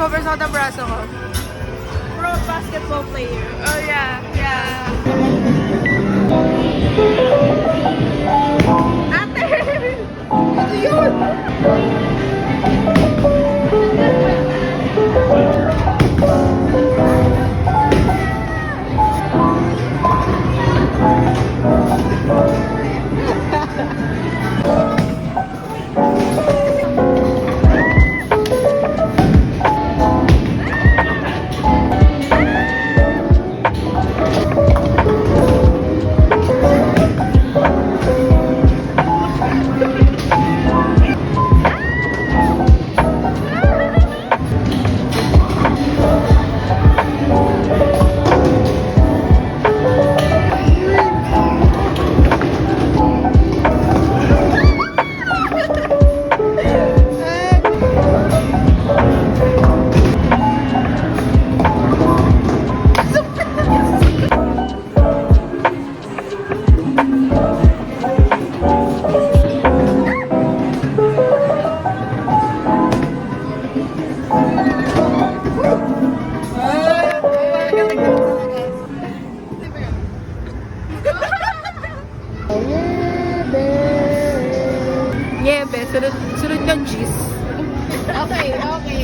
sobrang sakit ang braso ko. Pro basketball player. Oh, yeah. Yeah. Ate! Ano yun? Yebe, sunod ng G's. Okay, okay.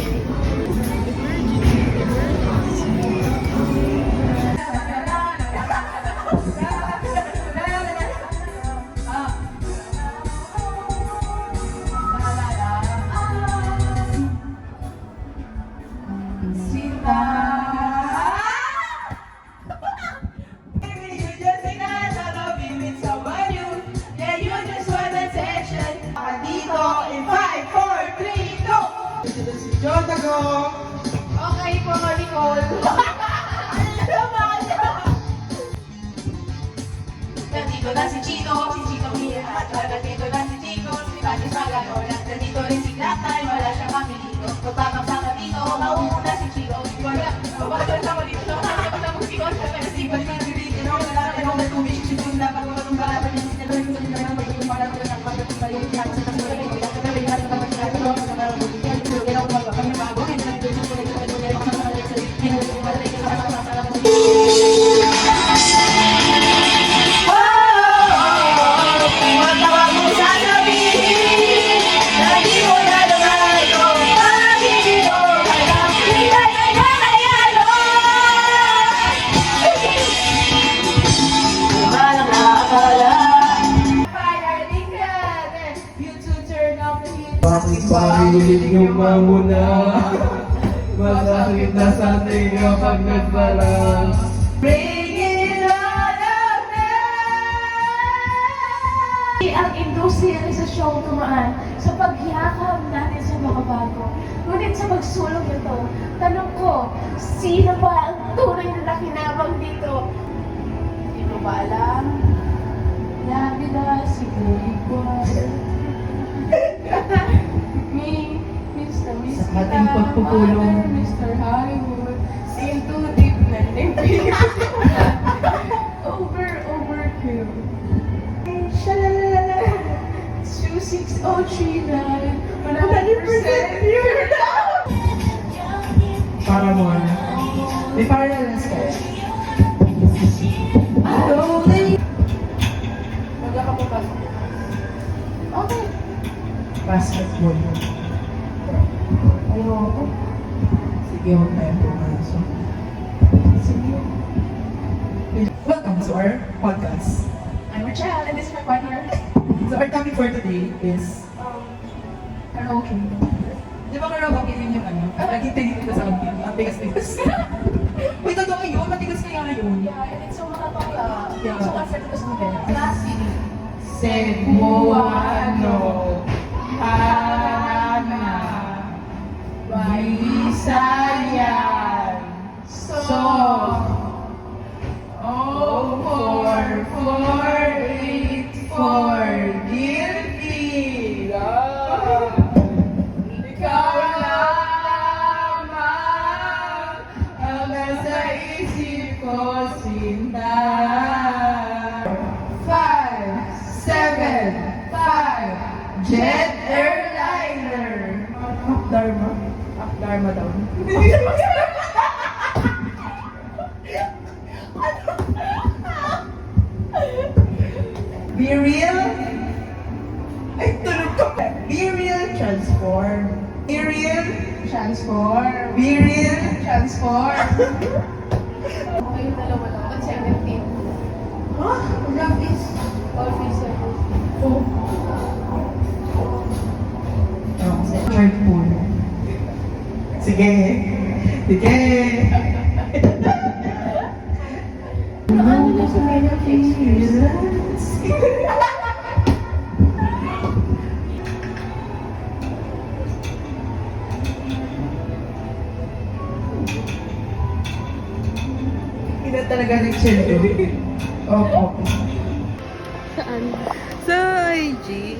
Okay po, Nicole. Nandito na si Chino Mira. Nandito na si Chico, si Tati Saganola. Nandito rin si Glatay, wala siyang kami dito. Pagpapaksa ka dito, mauuna si Chico. Wala, pabagay sa dito. Nakakita ko sa musiko, sa taga-sibal ka dito. Wala ka nung nagtubig, sisigong dapat ko nung balaban yung sinaloy ko sa nila. Pagpapalap ko ng pagpapalap yung sa taga-sibal. Kami lahat ng mga sinalo, sa mga Bakit pakilig yung mamuna? Masakit na sa tinga pag nagbalang. Bring it on up now! Ang industriya sa show tumaan sa paghihakam natin sa mga bago. Ngunit sa pagsulong ito, tanong ko, sino ba ang tunay na nakinabang dito? Hindi mo ba alam? Labi na si Me, Mr. Sa ating pagpupulong. Mr. Hollywood, in too deep na overkill. Shalalala, 26039, 100% pure love. Para mo na. May parallels ko. Magkakapapasok. Okay. Basketball. Ayoko. Sige, huwag na yung pumasok. Sige. Welcome to our podcast. I'm Rachel and this is my partner. So our topic for today is Karaoke. di ba karaoke yun yung ano? Laging tinitid ko sa akin. Ang tigas-tigas. Uy, totoo yun. Matigas kaya ngayon. Yeah, and it's so makapangla. Yeah. So concept ko sa mga. Classy. Cebuano. Ana. Bisayan. So. Oh, 4, 4, 8, 4. Guilty. Ikaw lamang ang nasa isip ko, sinta. 5, 7, 5, doon. Be real. Ay, tulog ka pa. Be real, transform. Be real, transform. Be real, transform. Okay, yung dalawa lang. At 17. Huh? Love is... All fees Oh. Word pool. Sige. Sige. Ano na sa menu of experience? Hindi na talaga nag-chill. Opo. Saan? Sa IG.